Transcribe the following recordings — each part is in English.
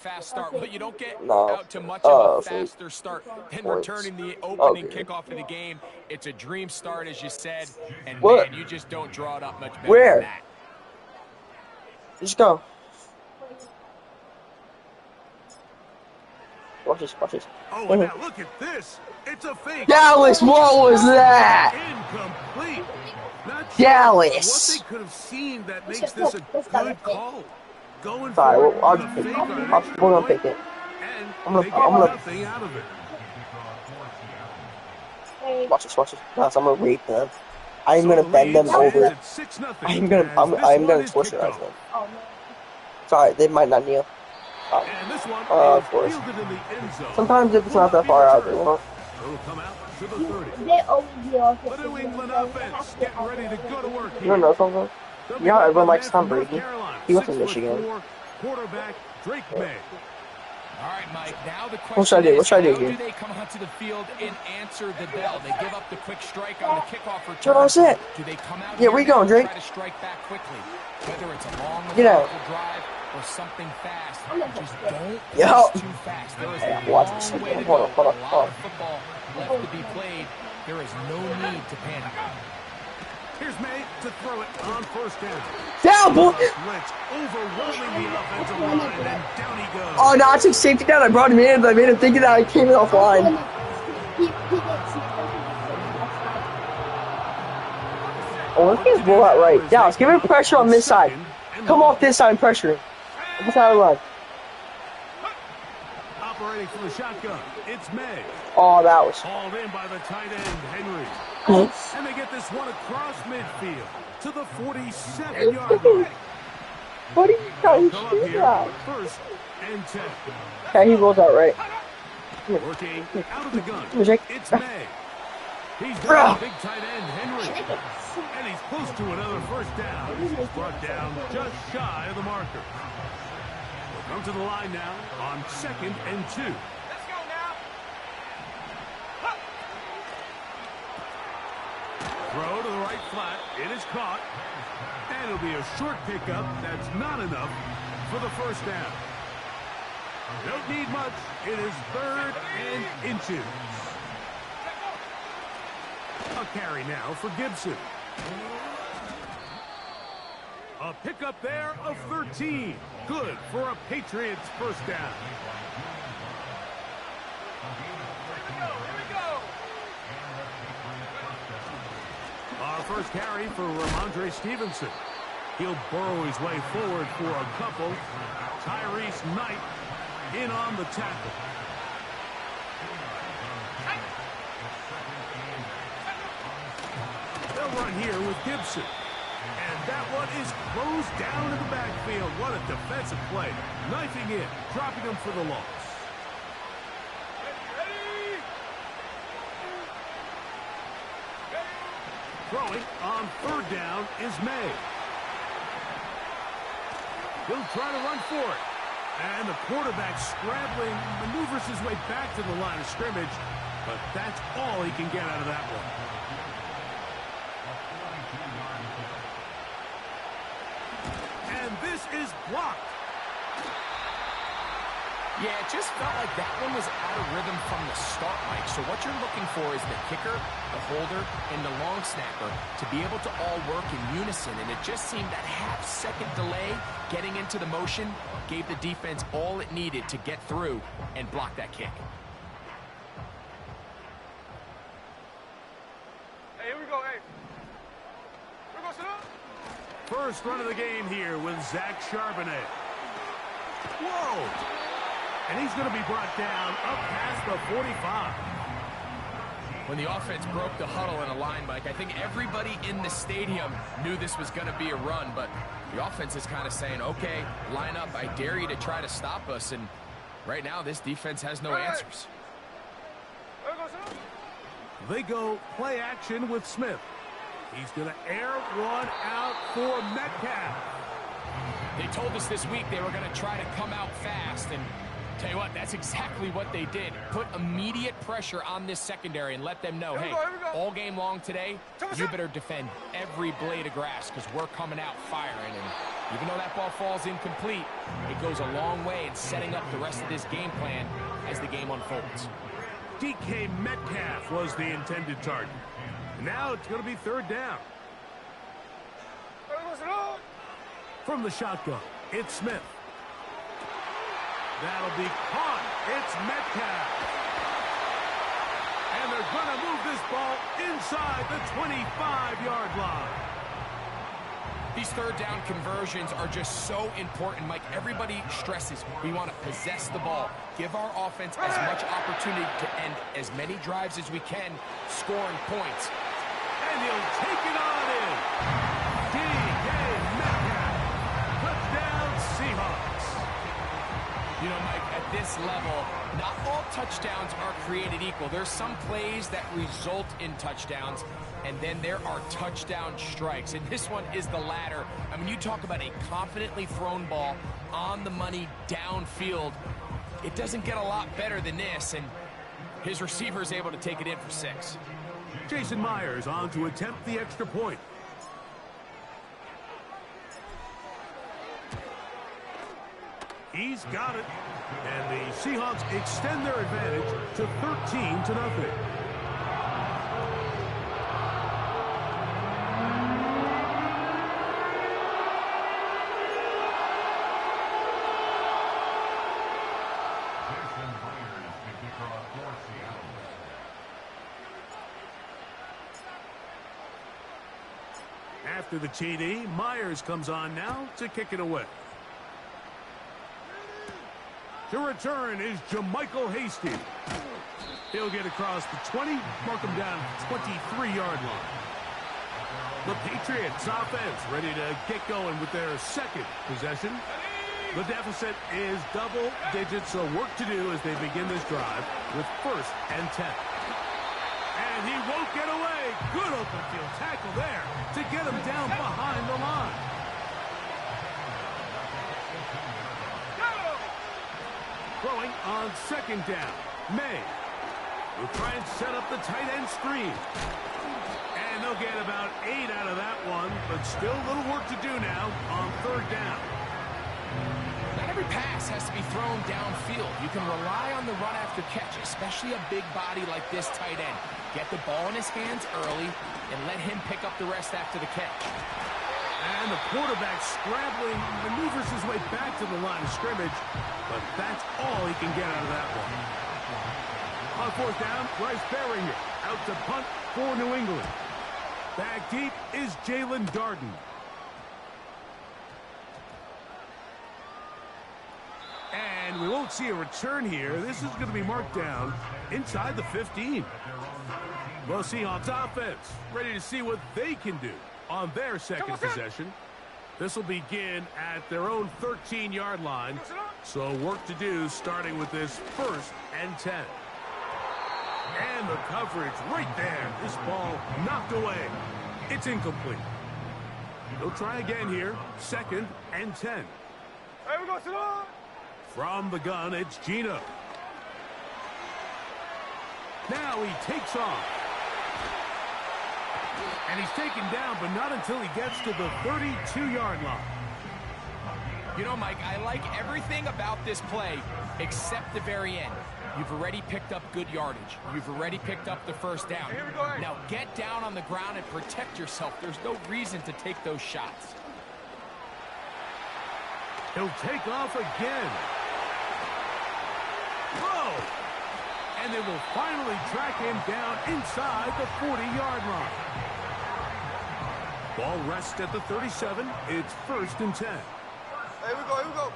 fast start. Well, you don't get No. out to much of a faster start than returning the opening kickoff of the game. It's a dream start, as you said, and man, you just don't draw it up much better than that. Just go. Watch this, watch this. Oh, now look at this. It's a fake. Dallas, what was that? Incomplete. Dallas. What they could have seen that makes this a good call. Going Sorry, for I'll the just fake pick on it. an We're extra gonna point, pick it. and I'm they get nothing out of it. Watch this, watch this. Guys, I'm gonna rape them. I'm gonna bend them over. I'm gonna twisterize them. Sorry, they might not kneel. Of course. Sometimes if it's not that far out, they won't. They always kneel. The New England offense getting ready to go to work here. You don't know something? You know everyone likes Tom Brady. He went to Michigan. Quarterback Drake May. All right, Mike, now the question What should I do? What should I do how here? do they come onto the field and answer the bell? They give up the quick strike on the kickoff return. So that's it. Do they come out Yeah, where you going, Drake? try to strike back quickly? Whether it's a long drive or something fast, just don't push too fast. There is a Watch this. long way to Hold on, go. hold on, A lot hold on. of football left to be played. There is no need to panic. Here's May to throw it on first down. Down, boy! Blitz overwhelming the offensive line, and down he goes. Oh, no, I took safety down. I brought him in, but I made him thinking that I came in offline. Oh, let's get his ball out right. Dallas, give him pressure on this side. Come off this side and pressure him. This side of the line. Operating from the shotgun, it's May. Oh, that was... Hauled in by the tight end, Henry. And they get this one across midfield to the 47-yard line. What are you trying to do that? First and 10. Okay, he rolls out right. Working out of the gun. It's May. He's got a big tight end, Henry. And he's close to another first down. He's brought down just shy of the marker. We'll come to the line now on 2nd and 2. Let's go now. Throw to the right flat. It is caught. And it'll be a short pickup. That's not enough for the first down. Don't need much. It is 3rd and inches. A carry now for Gibson. A pickup there of 13. Good for a Patriots first down. Our first carry for Ramondre Stevenson. He'll burrow his way forward for a couple. Tyrese Knight in on the tackle. They'll run here with Gibson. And that one is closed down in the backfield. What a defensive play. Knifing in, dropping him for the loss. Throwing on 3rd down is May. He'll try to run for it. And the quarterback scrambling, maneuvers his way back to the line of scrimmage. But that's all he can get out of that one. And this is blocked. Yeah, it just felt like that one was out of rhythm from the start, Mike. So what you're looking for is the kicker, the holder, and the long snapper to be able to all work in unison. And it just seemed that half-second delay getting into the motion gave the defense all it needed to get through and block that kick. Hey, here we go, hey. We're going to sit up. First run of the game here with Zach Charbonnet. Whoa! And he's going to be brought down up past the 45. When the offense broke the huddle in a line, Mike, I think everybody in the stadium knew this was going to be a run, but the offense is kind of saying, okay, line up, I dare you to try to stop us, and right now this defense has no answers. They go play action with Smith. He's going to air one out for Metcalf. They told us this week they were going to try to come out fast, and Tell you what, that's exactly what they did. Put immediate pressure on this secondary and let them know, hey, all game long today, you better defend every blade of grass because we're coming out firing. And even though that ball falls incomplete, it goes a long way in setting up the rest of this game plan as the game unfolds. DK Metcalf was the intended target. And now it's going to be third down. From the shotgun, it's Smith. That'll be caught. It's Metcalf. And they're going to move this ball inside the 25-yard line. These third down conversions are just so important, Mike. Everybody stresses we want to possess the ball, give our offense as much opportunity to end as many drives as we can, scoring points. And he'll take it on in. DK Metcalf. Touchdown, Seahawks. You know, Mike, at this level, not all touchdowns are created equal. There's some plays that result in touchdowns, and then there are touchdown strikes. And this one is the latter. I mean, you talk about a confidently thrown ball on the money downfield. It doesn't get a lot better than this, and his receiver is able to take it in for 6. Jason Myers on to attempt the extra point. He's got it. And the Seahawks extend their advantage to 13-0. After the TD, Myers comes on now to kick it away. To return is Jermichael Hasty. He'll get across the 20, mark him down at the 23-yard line. The Patriots offense ready to get going with their second possession. The deficit is double digits, so work to do as they begin this drive with 1st and 10. And he won't get away. Good open field tackle there to get him down behind the line. Throwing on 2nd down. May will try and set up the tight end screen. And they'll get about 8 out of that one, but still a little work to do now on 3rd down. Not every pass has to be thrown downfield. You can rely on the run after catch, especially a big body like this tight end. Get the ball in his hands early and let him pick up the rest after the catch. And the quarterback scrambling, maneuvers his way back to the line of scrimmage, but that's all he can get out of that one. On 4th down, Bryce Baringer out to punt for New England. Back deep is Jalen Darden. And we won't see a return here. This is going to be marked down inside the 15. Well, Seahawks offense ready to see what they can do on their second possession. This will begin at their own 13-yard line. So work to do starting with this 1st and 10. And the coverage right there. This ball knocked away. It's incomplete. They'll try again here. 2nd and 10. From the gun, it's Gino. Now he takes off. And he's taken down, but not until he gets to the 32-yard line. You know, Mike, I like everything about this play except the very end. You've already picked up good yardage. You've already picked up the 1st down. Now get down on the ground and protect yourself. There's no reason to take those shots. He'll take off again. Whoa! And they will finally track him down inside the 40-yard line. Ball rests at the 37. It's 1st and 10. Here we go.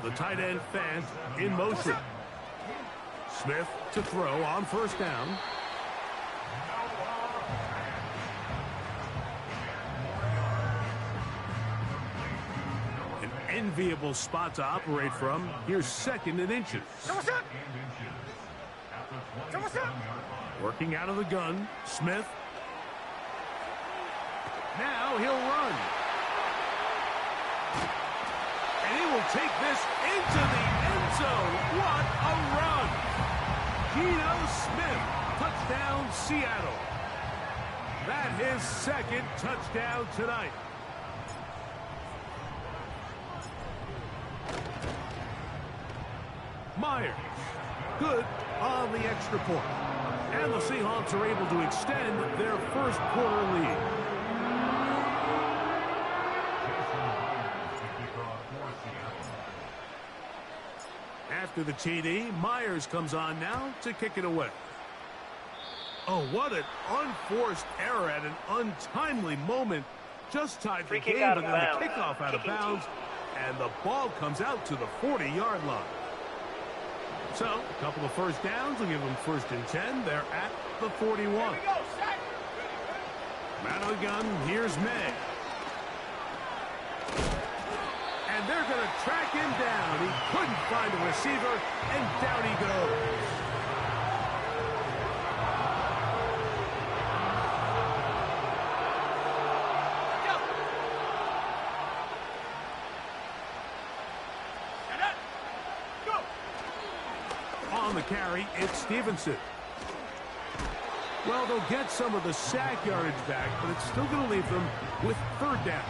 The tight end Fant in motion. Smith to throw on 1st down. An enviable spot to operate from. Here's 2nd and inches. Working out of the gun, Smith. Now he'll run. And he will take this into the end zone. What a run! Geno Smith, touchdown Seattle. That his second touchdown tonight. Myers, good on the extra point. And the Seahawks are able to extend their first quarter lead. After the TD, Myers comes on now to kick it away. Oh, what an unforced error at an untimely moment. Just tied the game, but then the kickoff out of bounds, and the ball comes out to the 40-yard line. So, a couple of first downs will give them 1st and 10. They're at the 41. Man on the gun, here's May. And they're going to track him down. He couldn't find a receiver, and down he goes. On the carry, it's Stevenson. Well, they'll get some of the sack yardage back, but it's still going to leave them with 3rd down.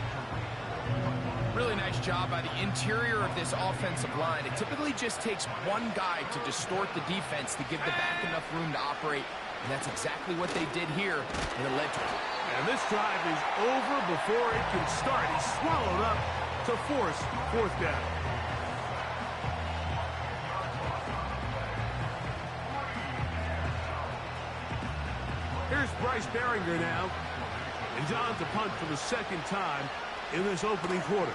Really nice job by the interior of this offensive line. It typically just takes one guy to distort the defense to give the back enough room to operate, and that's exactly what they did here, and it led to it. And this drive is over before it can start. He's swallowed up to force 4th down. Here's Bryce Behringer now. And John's to punt for the 2nd time in this opening quarter.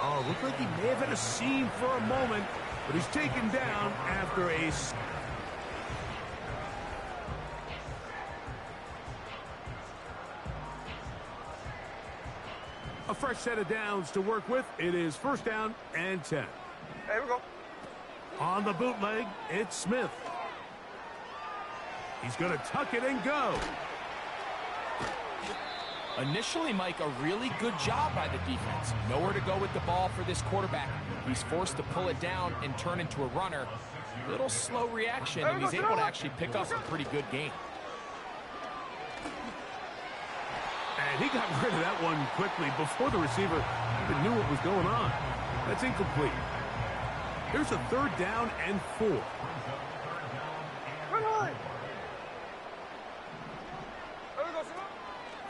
Oh, looked like he may have had a seam for a moment, but he's taken down after a fresh set of downs to work with. It is 1st down and 10. Here we go. On the bootleg, it's Smith. He's going to tuck it and go. Initially, Mike, a really good job by the defense. Nowhere to go with the ball for this quarterback. He's forced to pull it down and turn into a runner. Little slow reaction, and he's able to actually pick up a pretty good game. And he got rid of that one quickly before the receiver even knew what was going on. That's incomplete. Here's a 3rd down and 4.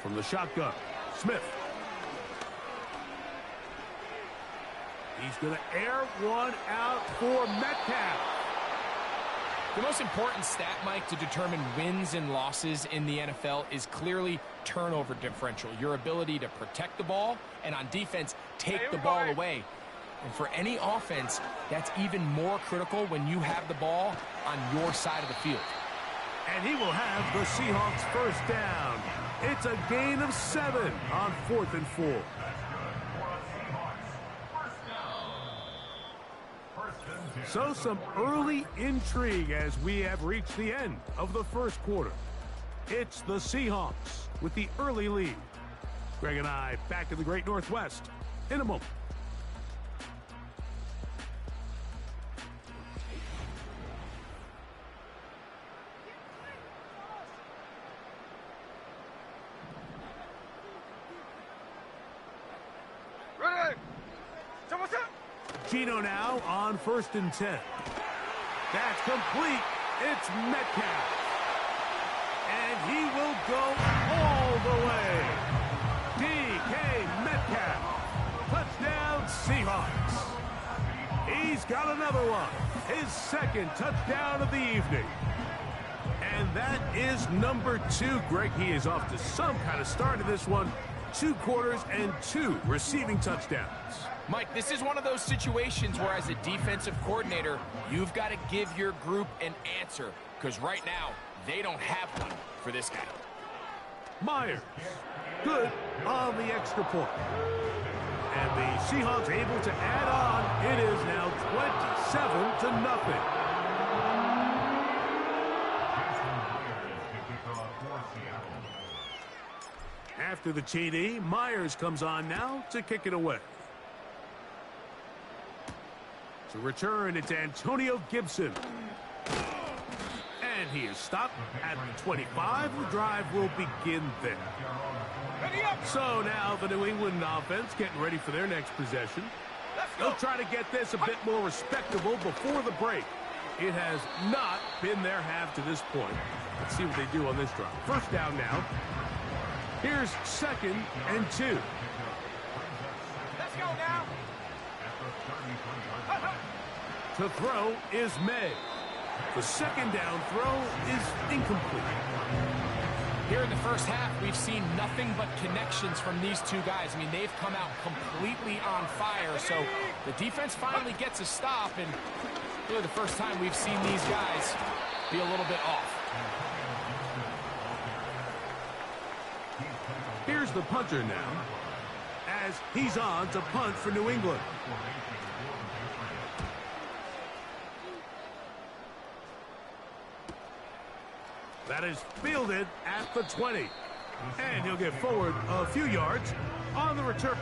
From the shotgun, Smith. He's going to air one out for Metcalf. The most important stat, Mike, to determine wins and losses in the NFL is clearly turnover differential, your ability to protect the ball, and on defense, take the ball away. And for any offense, that's even more critical when you have the ball on your side of the field. And he will have the Seahawks 1st down. It's a gain of 7 on 4th and 4. So some early intrigue as we have reached the end of the 1st quarter. It's the Seahawks with the early lead. Greg and I back in the Great Northwest in a moment. Geno now on 1st and 10. That's complete. It's Metcalf. And he will go all the way. DK Metcalf. Touchdown Seahawks. He's got another one. His 2nd touchdown of the evening. And that is number 2. Greg, he is off to some kind of start in this one. 2 quarters and 2 receiving touchdowns. Mike, this is one of those situations where as a defensive coordinator, you've got to give your group an answer, because right now, they don't have one for this guy. Myers, good on the extra point. And the Seahawks able to add on. It is now 27-0. After the TD, Myers comes on now to kick it away. To return, it's Antonio Gibson. And he is stopped at the 25. The drive will begin there. So now the New England offense getting ready for their next possession. They'll try to get this a bit more respectable before the break. It has not been their half to this point. Let's see what they do on this drive. First down now. Here's 2nd and 2. Let's go now. To throw is May. The second down throw is incomplete. Here in the first half, we've seen nothing but connections from these two guys. I mean, they've come out completely on fire, so the defense finally gets a stop, and really the first time we've seen these guys be a little bit off. Here's the punter now, as he's on to punt for New England. That is fielded at the 20. And he'll get forward a few yards on the return.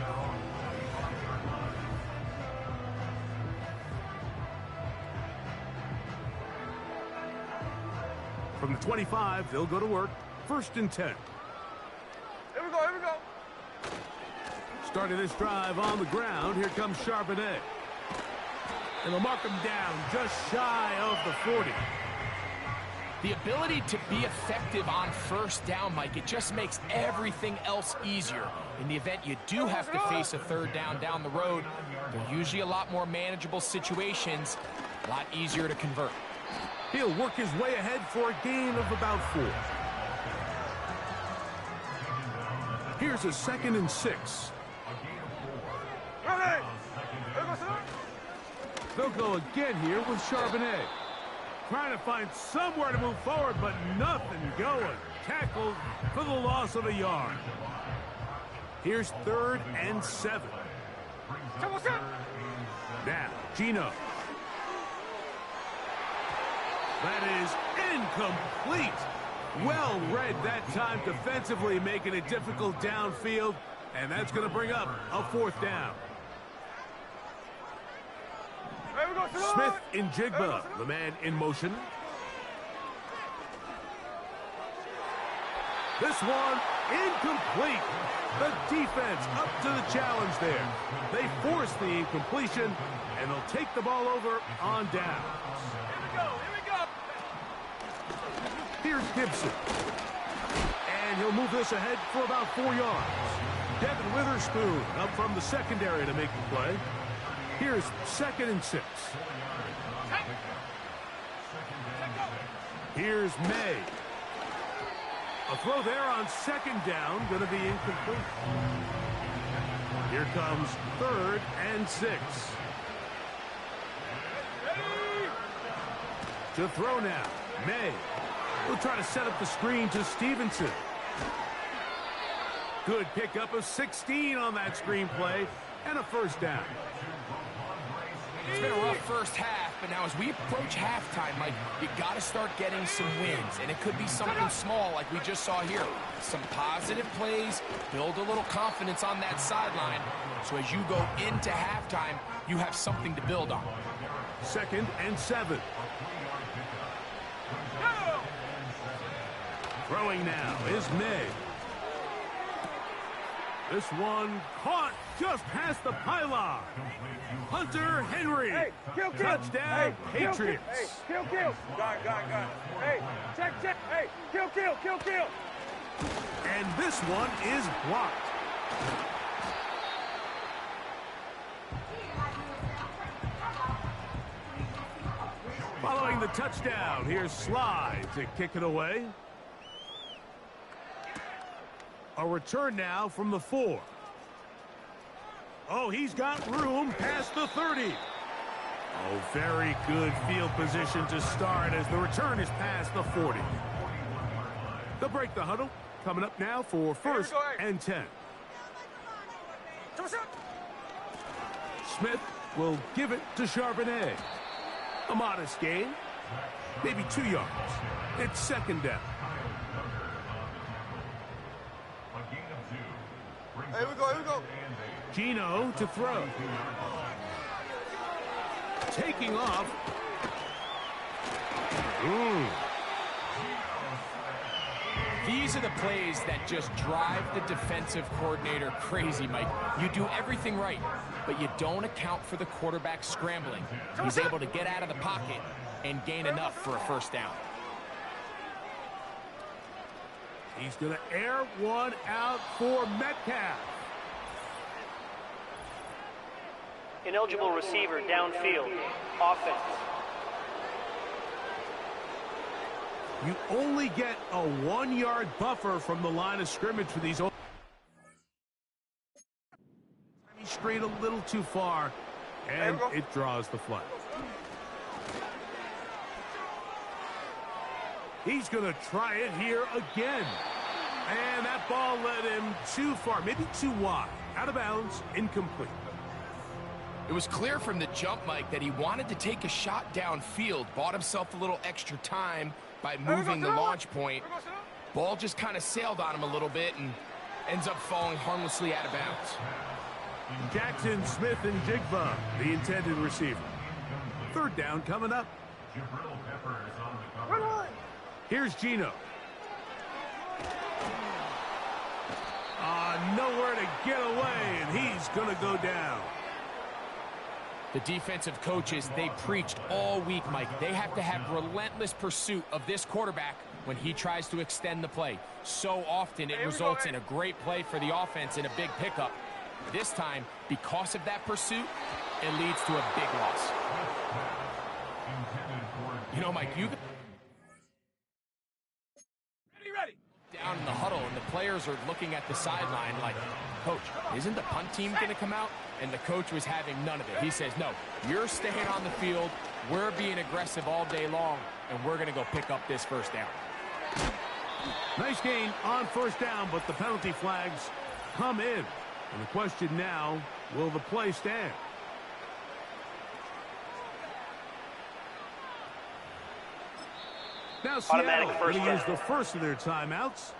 From the 25, they'll go to work. 1st and 10. Here we go, here we go. Starting this drive on the ground, here comes Charbonnet. And they'll mark him down just shy of the 40. The ability to be effective on first down, Mike, it just makes everything else easier. In the event you do have to face a third down the road, they're usually a lot more manageable situations, a lot easier to convert. He'll work his way ahead for a gain of about 4. Here's a 2nd and 6. Ready. They'll go again here with Charbonnet. Trying to find somewhere to move forward, but nothing going. Tackled for the loss of a yard. Here's 3rd and 7. Now, Gino. That is incomplete. Well read that time defensively, making it difficult downfield, and that's going to bring up a 4th down. Smith in Jigba, the man in motion. This one incomplete. The defense up to the challenge there. They force the incompletion, and they'll take the ball over on down. Here we go. Here's Gibson. And he'll move this ahead for about 4 yards. Devin Witherspoon up from the secondary to make the play. Here's 2nd and 6. Here's May. A throw there on 2nd down, going to be incomplete. Here comes 3rd and 6. To throw now, May. We'll try to set up the screen to Stevenson. Good pickup of 16 on that screenplay, and a 1st down. It's been a rough first half, but now as we approach halftime, Mike, you got to start getting some wins, and it could be something small like we just saw here. Some positive plays, build a little confidence on that sideline, so as you go into halftime, you have something to build on. 2nd and 7. Throwing now is May. This one caught just past the pylon. Hunter Henry. Hey, kill. Touchdown, Hey, Patriots. Kill. Got it. Hey, check. Hey, kill. And this one is blocked. Following the touchdown, here's Slide to kick it away. A return now from the 4. Oh, he's got room past the 30. Oh, very good field position to start as the return is past the 40. They'll break the huddle. Coming up now for 1st and 10. Smith will give it to Charbonnet. A modest gain, maybe 2 yards. It's 2nd down. Here we go, here we go. Gino to throw. Taking off. These are the plays that just drive the defensive coordinator crazy, Mike. You do everything right, but you don't account for the quarterback scrambling. He's able to get out of the pocket and gain enough for a first down. He's going to air one out for Metcalf. Ineligible receiver downfield. Offense. You only get a 1-yard buffer from the line of scrimmage for these. He strayed a little too far, and it draws the flag. He's going to try it here again. And that ball led him too far, maybe too wide. Out of bounds, incomplete. It was clear from the jump, Mike, that he wanted to take a shot downfield, bought himself a little extra time by moving the launch point. Ball just kind of sailed on him a little bit and ends up falling harmlessly out of bounds. Jackson, Smith, and Jigba, the intended receiver. Third down coming up. Here's Gino. Nowhere to get away, and he's going to go down. The defensive coaches, they preached all week, Mike. They have to have relentless pursuit of this quarterback when he tries to extend the play. So often it results in a great play for the offense and a big pickup. This time, because of that pursuit, it leads to a big loss. You know, Mike, Ready. Down in the huddle, and the players are looking at the sideline like, Coach, isn't the punt team going to come out? And the coach was having none of it. He says, no, you're staying on the field. We're being aggressive all day long, and we're going to go pick up this first down. Nice gain on first down, but the penalty flags come in. And the question now, will the play stand? Now Seattle going to use the first of their timeouts.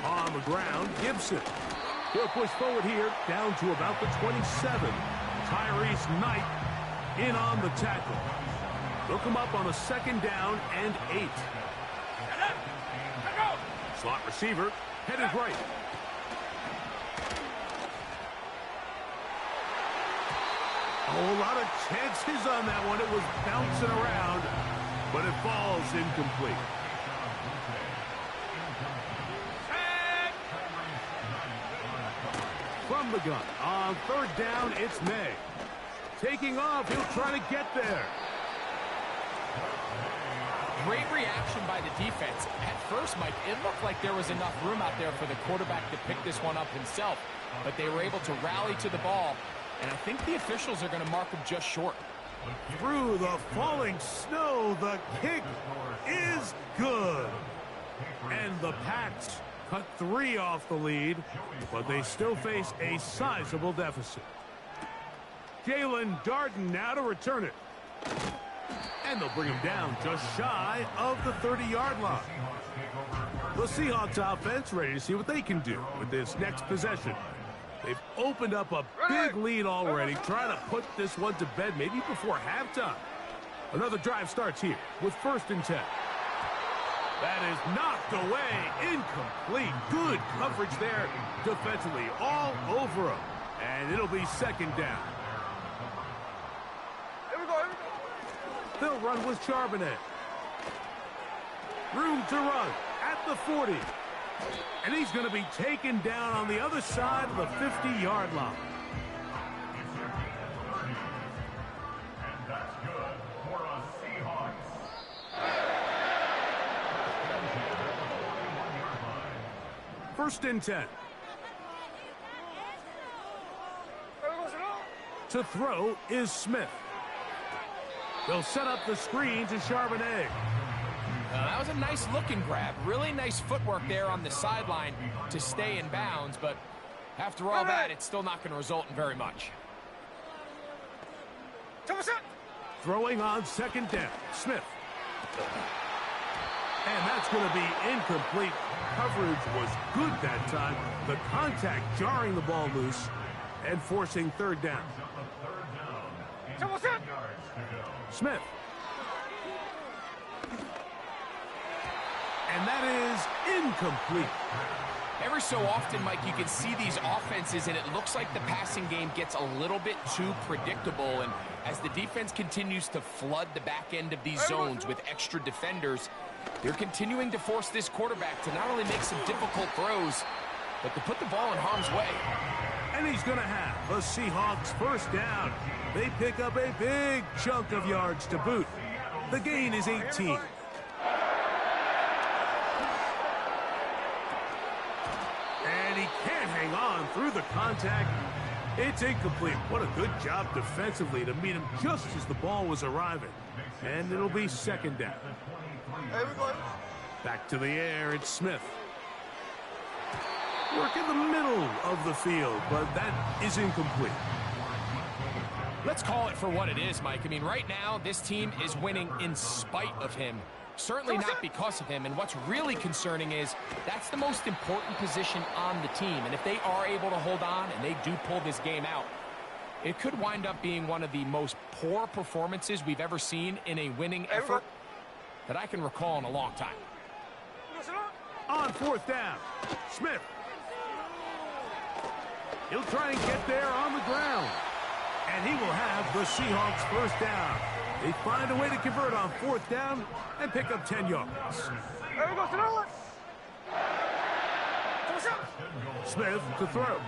On the ground, Gibson. He'll push forward here, down to about the 27. Tyrese Knight in on the tackle. They'll come up on a second down and 8. Slot receiver, headed right. A lot of chances on that one. It was bouncing around, but it falls incomplete. From the gun, on third down, it's May. Taking off, he'll try to get there. Great reaction by the defense. At first, Mike, it looked like there was enough room out there for the quarterback to pick this one up himself, but they were able to rally to the ball, and I think the officials are going to mark him just short. Through the falling snow, the kick is good. And the Pats cut 3 off the lead, but they still face a sizable deficit. Jalen Darden now to return it. And they'll bring him down just shy of the 30-yard line. The Seahawks offense ready to see what they can do with this next possession. They've opened up a big lead already, trying to put this one to bed maybe before halftime. Another drive starts here with 1st and 10. That is knocked away, incomplete. Good coverage there defensively, all over him. And it'll be 2nd down. Here we go. They'll run with Charbonnet. Room to run at the 40. And he's going to be taken down on the other side of the 50-yard line. And that's good for a Seahawks. 1st and 10. To throw is Smith. They'll set up the screen to Charbonnet. That was a nice looking grab. Really nice footwork there on the sideline to stay in bounds, but after all that, it's still not going to result in very much. Throwing on 2nd down, Smith. And that's going to be incomplete. Coverage was good that time. The contact jarring the ball loose and forcing 3rd down. Smith. And that is incomplete. Every so often, Mike, you can see these offenses, and it looks like the passing game gets a little bit too predictable. And as the defense continues to flood the back end of these zones with extra defenders, they're continuing to force this quarterback to not only make some difficult throws, but to put the ball in harm's way. And he's going to have the Seahawks 1st down. They pick up a big chunk of yards to boot. The gain is 18. And he can't hang on through the contact. It's incomplete. What a good job defensively to meet him just as the ball was arriving. And it'll be 2nd down. Back to the air, it's Smith. Work in the middle of the field, but that is incomplete. Let's call it for what it is, Mike. I mean, right now, this team is winning in spite of him. Certainly not because of him. And what's really concerning is that's the most important position on the team. And if they are able to hold on and they do pull this game out, it could wind up being one of the most poor performances we've ever seen in a winning effort that I can recall in a long time. On 4th down, Smith. He'll try and get there on the ground. And he will have the Seahawks 1st down. They find a way to convert on 4th down and pick up 10 yards. Smith to throw.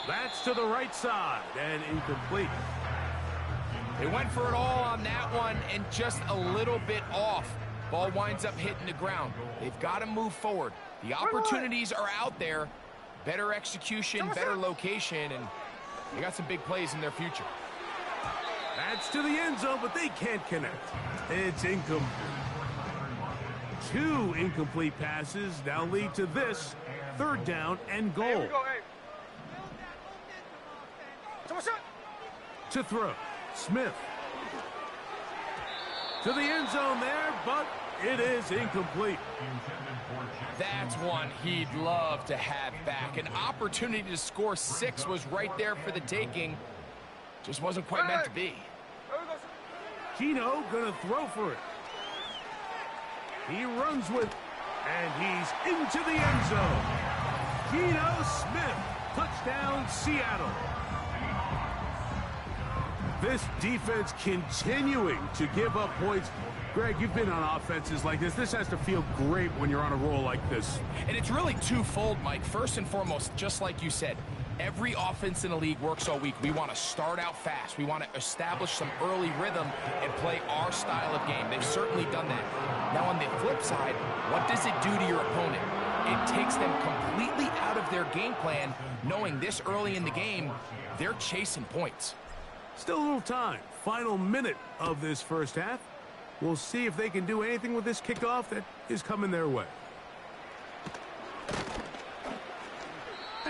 That's to the right side and incomplete. They went for it all on that one and just a little bit off. Ball winds up hitting the ground. They've got to move forward. The opportunities are out there. Better execution, better location, and they got some big plays in their future. That's to the end zone, but they can't connect. It's incomplete. 2 incomplete passes now lead to this 3rd down and goal. To throw, Smith. To the end zone there, but it is incomplete. That's one he'd love to have back. An opportunity to score 6 was right there for the taking. Just wasn't quite meant to be. Gino gonna throw for it. He runs with, and he's into the end zone. Gino Smith, touchdown Seattle. This defense continuing to give up points. Greg, you've been on offenses like this. This has to feel great when you're on a roll like this. And it's really twofold, Mike. First and foremost, just like you said, every offense in the league works all week. We want to start out fast. We want to establish some early rhythm and play our style of game. They've certainly done that. Now, on the flip side, what does it do to your opponent? It takes them completely out of their game plan, knowing this early in the game, they're chasing points. Still a little time. Final minute of this 1st half. We'll see if they can do anything with this kickoff that is coming their way.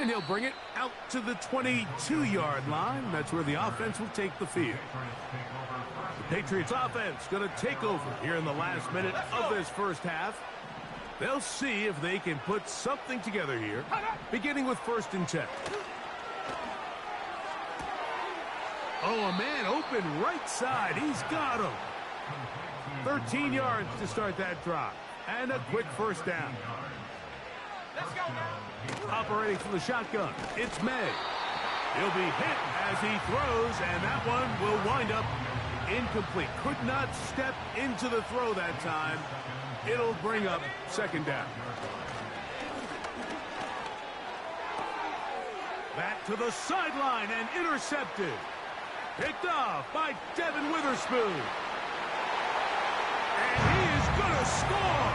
And he'll bring it out to the 22-yard line. That's where the offense will take the field. The Patriots offense going to take over here in the last minute of this first half. They'll see if they can put something together here, beginning with 1st and 10. Oh, a man open right side. He's got him. 13 yards to start that drive. And a quick first down. Let's go now. Operating from the shotgun, it's May. He'll be hit as he throws, and that one will wind up incomplete. Could not step into the throw that time. It'll bring up 2nd down. Back to the sideline and intercepted. Picked off by Devin Witherspoon. And he is going to score.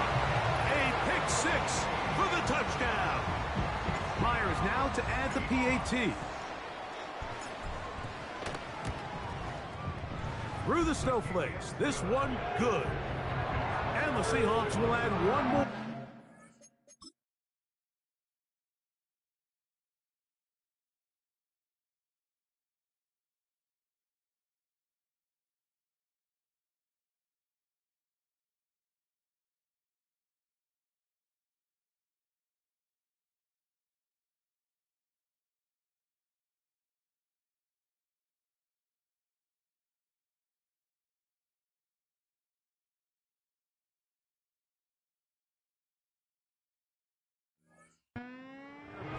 A pick 6 for the touchdown. Myers now to add the PAT. Through the snowflakes. This one good. And the Seahawks will add one more.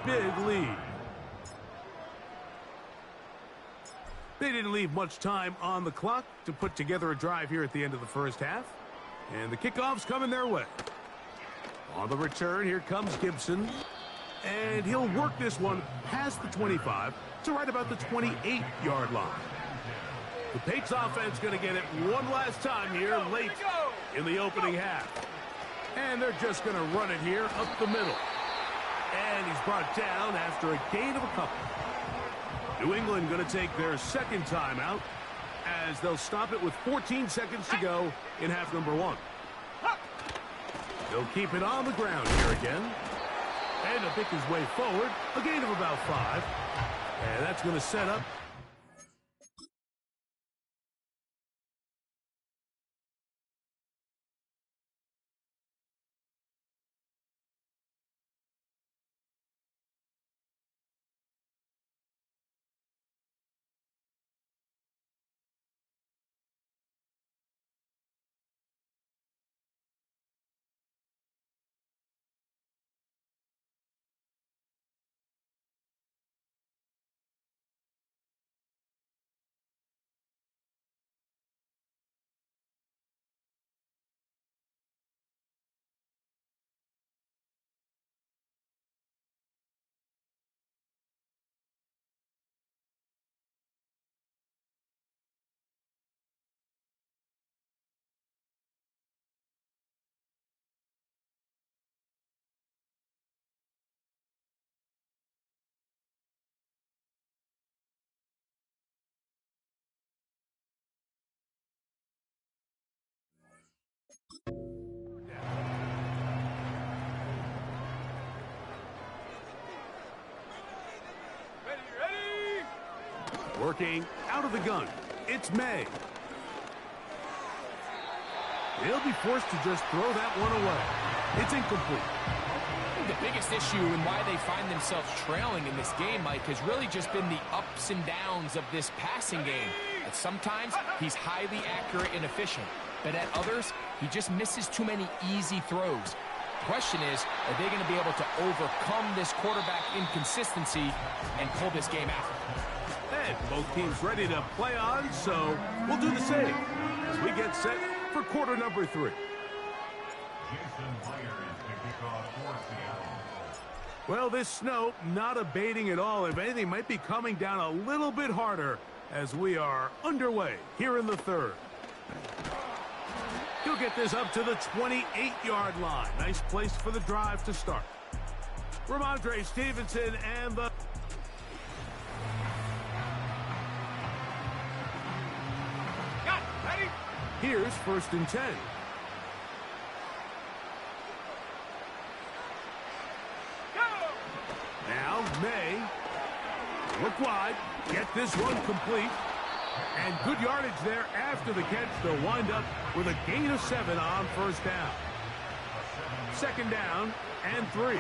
Big lead. They didn't leave much time on the clock to put together a drive here at the end of the first half. And the kickoff's coming their way. On the return, here comes Gibson. And he'll work this one past the 25 to right about the 28-yard line. The Patriots offense going to get it one last time here late in the opening half. And they're just going to run it here up the middle. And he's brought down after a gain of a couple. New England going to take their 2nd timeout as they'll stop it with 14 seconds to go in half number 1. They'll keep it on the ground here again. And he'll pick his way forward. A gain of about 5. And that's going to set up. Working out of the gun, it's May. He'll be forced to just throw that one away. It's incomplete. The biggest issue and why they find themselves trailing in this game, Mike, has really just been the ups and downs of this passing game. At sometimes, he's highly accurate and efficient, but at others, he just misses too many easy throws. The question is, are they going to be able to overcome this quarterback inconsistency and pull this game out? And both teams ready to play on, so we'll do the same as we get set for quarter number 3. Well, this snow not abating at all. If anything, might be coming down a little bit harder as we are underway here in the 3rd. He'll get this up to the 28-yard line. Nice place for the drive to start. Ramondre Stevenson and the... Got it. Ready? Here's 1st and 10. Now May. Look wide. Get this one complete. And good yardage there after the catch. They'll wind up with a gain of 7 on first down. Second down and 3.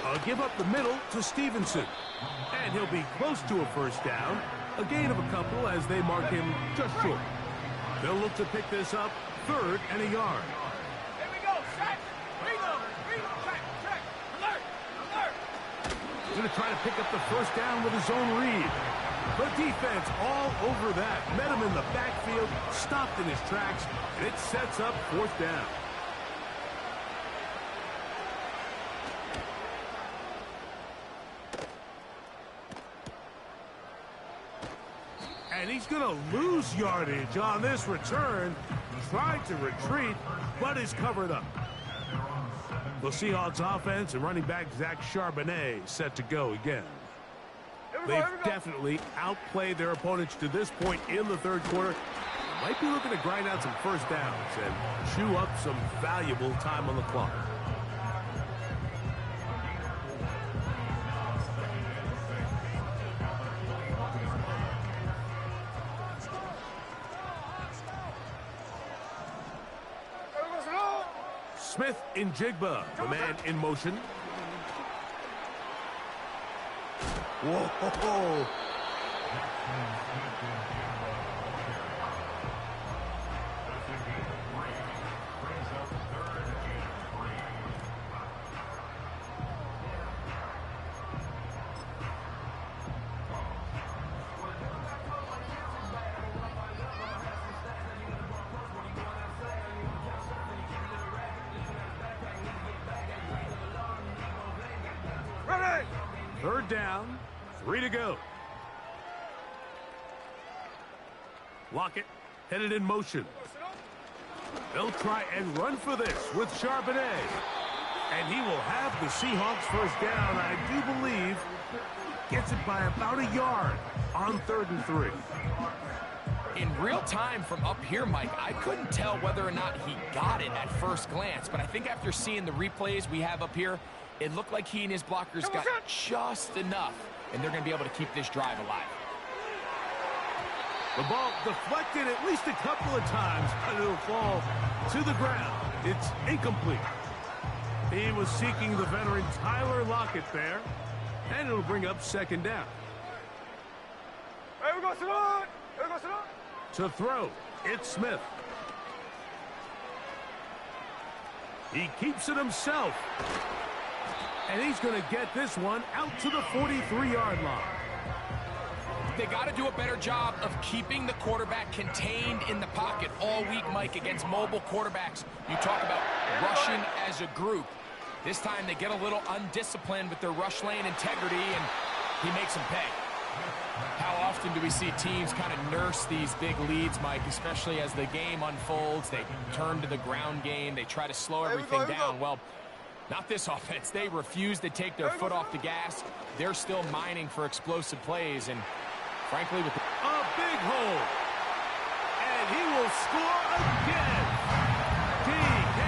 A give up the middle to Stevenson. And he'll be close to a first down. A gain of a couple as they mark him just short. They'll look to pick this up 3rd and a yard. Here we go. Check. Reload. Check. Alert. He's going to try to pick up the first down with his own read. The defense all over that. Met him in the backfield, stopped in his tracks, and it sets up 4th down. And he's going to lose yardage on this return. Tried to retreat, but is covered up. The Seahawks offense and running back Zach Charbonnet set to go again. They've definitely outplayed their opponents to this point in the 3rd quarter. Might be looking to grind out some first downs and chew up some valuable time on the clock. Smith in Jigba, the man in motion. Whoa! Ready. 3rd down, 3 to go. Lockett headed in motion. They'll try and run for this with Charbonnet. And he will have the Seahawks first down, I do believe. Gets it by about a yard on 3rd and 3. In real time from up here, Mike, I couldn't tell whether or not he got it at first glance, but I think after seeing the replays we have up here, it looked like he and his blockers got just enough, and they're going to be able to keep this drive alive. The ball deflected at least a couple of times, but it'll fall to the ground. It's incomplete. He was seeking the veteran Tyler Lockett there, and it'll bring up 2nd down. Here we go, Salon. To throw, it's Smith. He keeps it himself. And he's going to get this one out to the 43-yard line. They got to do a better job of keeping the quarterback contained in the pocket all week, Mike, against mobile quarterbacks. You talk about rushing as a group. This time they get a little undisciplined with their rush lane integrity, and he makes them pay. How often do we see teams kind of nurse these big leads, Mike, especially as the game unfolds? They turn to the ground game. They try to slow everything down. Well, not this offense. They refuse to take their foot off the gas. They're still mining for explosive plays, and frankly, with a big hole. And he will score again. DK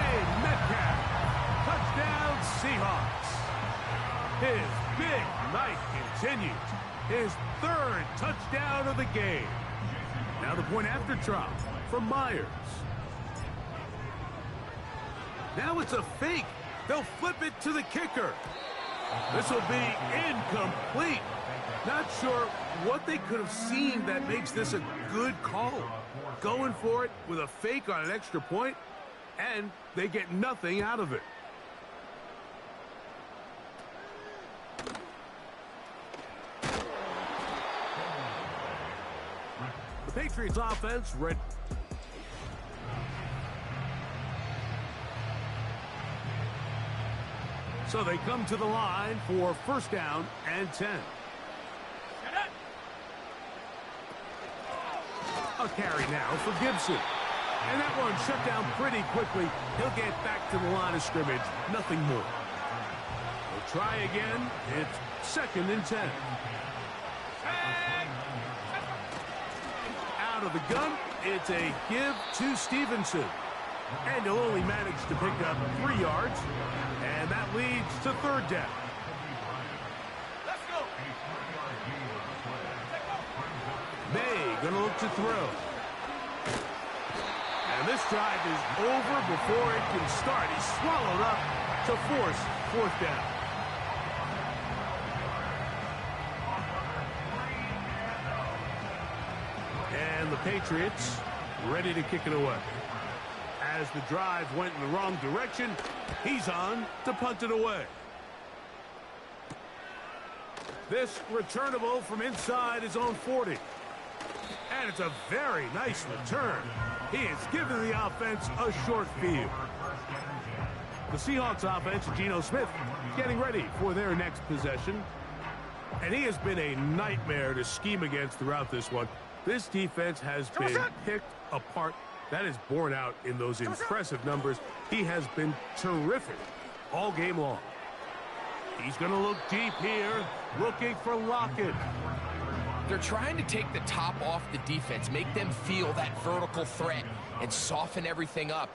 Metcalf. Touchdown Seahawks. His big night continues. His 3rd touchdown of the game. Now the point after drop from Myers. Now it's a fake. They'll flip it to the kicker. This will be incomplete. Not sure what they could have seen that makes this a good call. Going for it with a fake on an extra point, and they get nothing out of it. The Patriots offense ready. So they come to the line for 1st down and 10. A carry now for Gibson. And that one shut down pretty quickly. He'll get back to the line of scrimmage. Nothing more. They'll try again. It's 2nd and 10. Out of the gun, it's a give to Stevenson. And he'll only manage to pick up 3 yards. And that leads to 3rd down. May gonna look to throw. And this drive is over before it can start. He's swallowed up to force 4th down. And the Patriots ready to kick it away. As the drive went in the wrong direction, he's on to punt it away. This returnable from inside his own 40. And it's a very nice return. He is giving the offense a short field. The Seahawks offense, Geno Smith, getting ready for their next possession. And he has been a nightmare to scheme against throughout this one. This defense has been picked apart. That is borne out in those impressive numbers. He has been terrific all game long. He's going to look deep here, looking for Lockett. They're trying to take the top off the defense, make them feel that vertical threat, and soften everything up.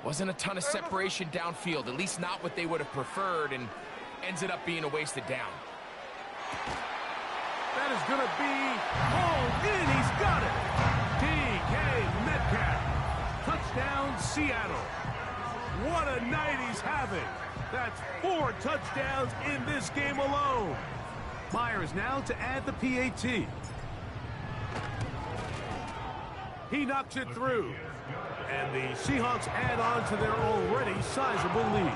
Wasn't a ton of separation downfield, at least not what they would have preferred, and ends it up being a wasted down. That is going to be hauled in. He's got it. DK Metcalf. Touchdown, Seattle. What a night he's having. That's 4 touchdowns in this game alone. Myers now to add the PAT. He knocks it through. And the Seahawks add on to their already sizable lead.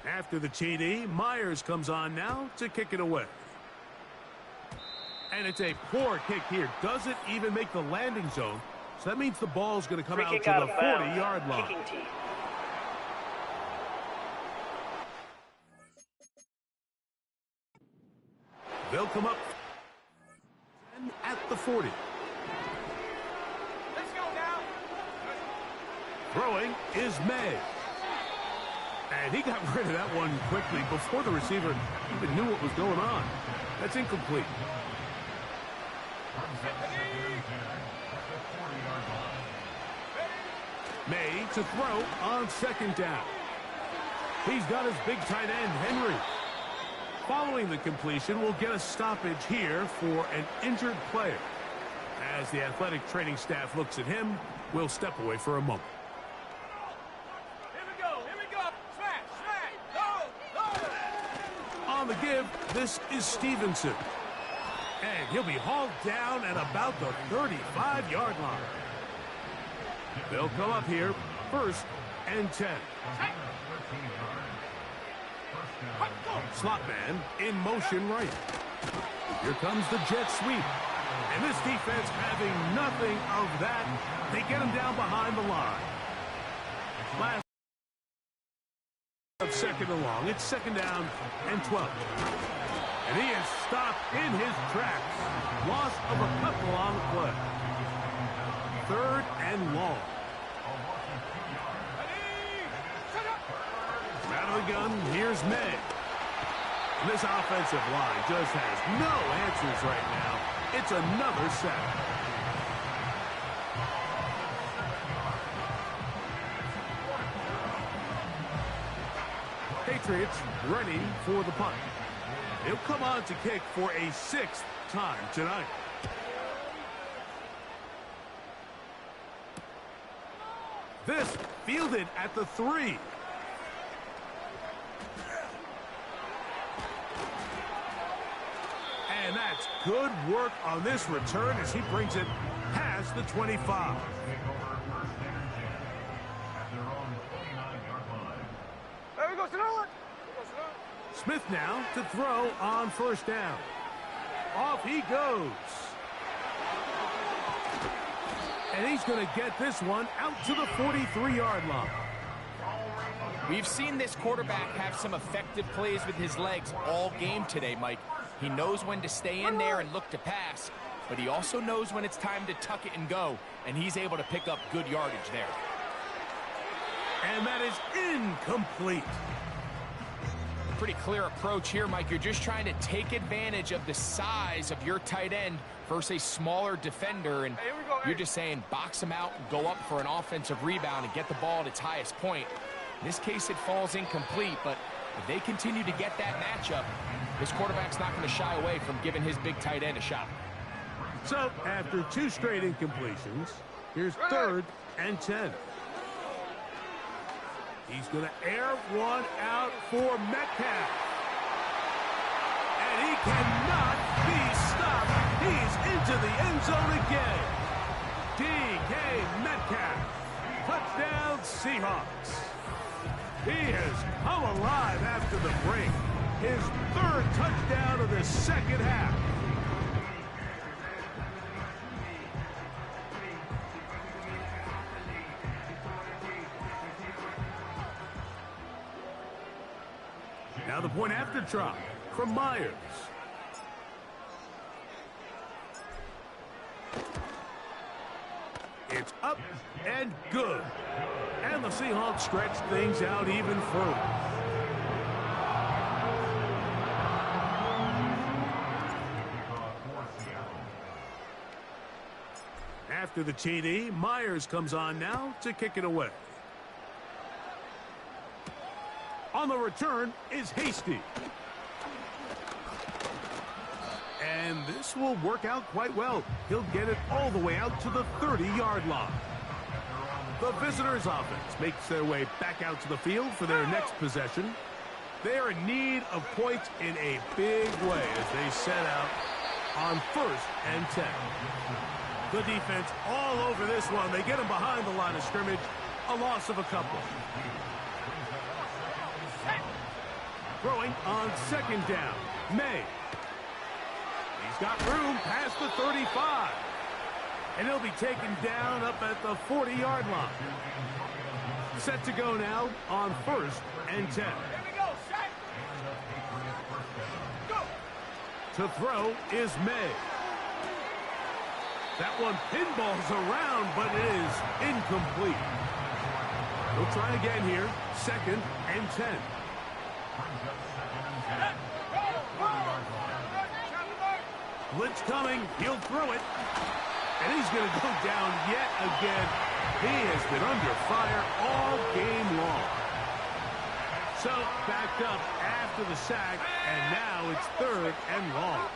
After the TD, Myers comes on now to kick it away. And it's a poor kick here. Doesn't even make the landing zone. So that means the ball's going to come out to the 40-yard line. They'll come up at the 40. Let's go now. Throwing is May. And he got rid of that one quickly before the receiver even knew what was going on. That's incomplete. May to throw on 2nd down. He's got his big tight end, Henry. Following the completion, we'll get a stoppage here for an injured player. As the athletic training staff looks at him, we'll step away for a moment. Here we go, smash, go. On the give, this is Stevenson. And he'll be hauled down at about the 35-yard line. They'll come up here, 1st and 10. Slot man in motion right. Here comes the jet sweep. And this defense having nothing of that. They get him down behind the line. Last of 2nd and long. It's 2nd down and 12. And he is stopped in his tracks. Loss of a couple on the play. 3rd and long. Out of the gun, here's May. And this offensive line just has no answers right now. It's another sack. Patriots ready for the punt. He'll come on to kick for a 6th time tonight. This fielded at the 3. And that's good work on this return as he brings it past the 25. There we go, Sonora. Smith now to throw on 1st down. Off he goes. And he's going to get this one out to the 43-yard line. We've seen this quarterback have some effective plays with his legs all game today, Mike. He knows when to stay in there and look to pass, but he also knows when it's time to tuck it and go, and he's able to pick up good yardage there. And that is incomplete. Pretty clear approach here, Mike. You're just trying to take advantage of the size of your tight end versus a smaller defender, and you're just saying box him out, go up for an offensive rebound, and get the ball at its highest point. In this case, it falls incomplete, but if they continue to get that matchup, this quarterback's not going to shy away from giving his big tight end a shot. So, after 2 straight incompletions, here's 3rd and 10. He's going to air one out for Metcalf. And he cannot be stopped. He's into the end zone again. D.K. Metcalf. Touchdown, Seahawks. He has come alive after the break. His 3rd touchdown of the second half. Now the point after try from Myers. It's up and good. And the Seahawks stretch things out even further. After the TD, Myers comes on now to kick it away. On the return is Hasty. And this will work out quite well. He'll get it all the way out to the 30-yard line. The visitors' offense makes their way back out to the field for their next possession. They are in need of points in a big way as they set out on 1st and 10. The defense all over this one. They get them behind the line of scrimmage. A loss of a couple. Throwing on 2nd down. May. He's got room past the 35. And he'll be taken down up at the 40-yard line. Set to go now on 1st and 10. To throw is May. That one pinballs around, but it is incomplete. He'll try again here. 2nd and 10. Blitz coming. He'll throw it. And he's going to go down yet again. He has been under fire all game long. So, backed up after the sack, and now it's 3rd and long.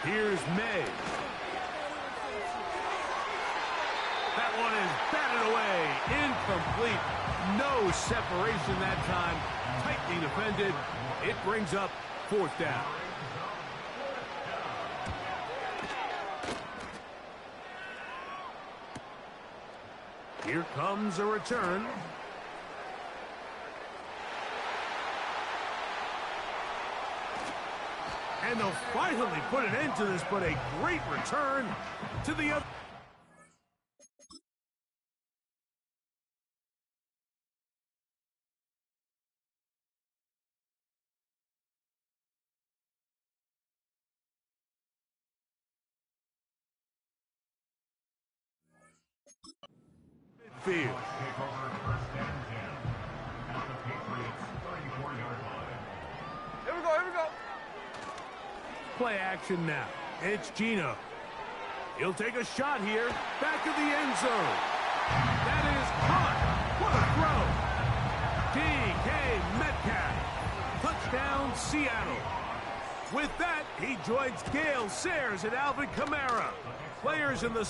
Here's May. That one is batted away. Incomplete. No separation that time. Tightly defended. It brings up 4th down. Here comes a return. And they'll finally put an end to this, but a great return to the other. Field. Here we go. Play action now. It's Gino. He'll take a shot here. Back of the end zone. That is caught. What a throw. D.K. Metcalf. Touchdown, Seattle. With that, he joins Gale Sayers and Alvin Kamara. Players in the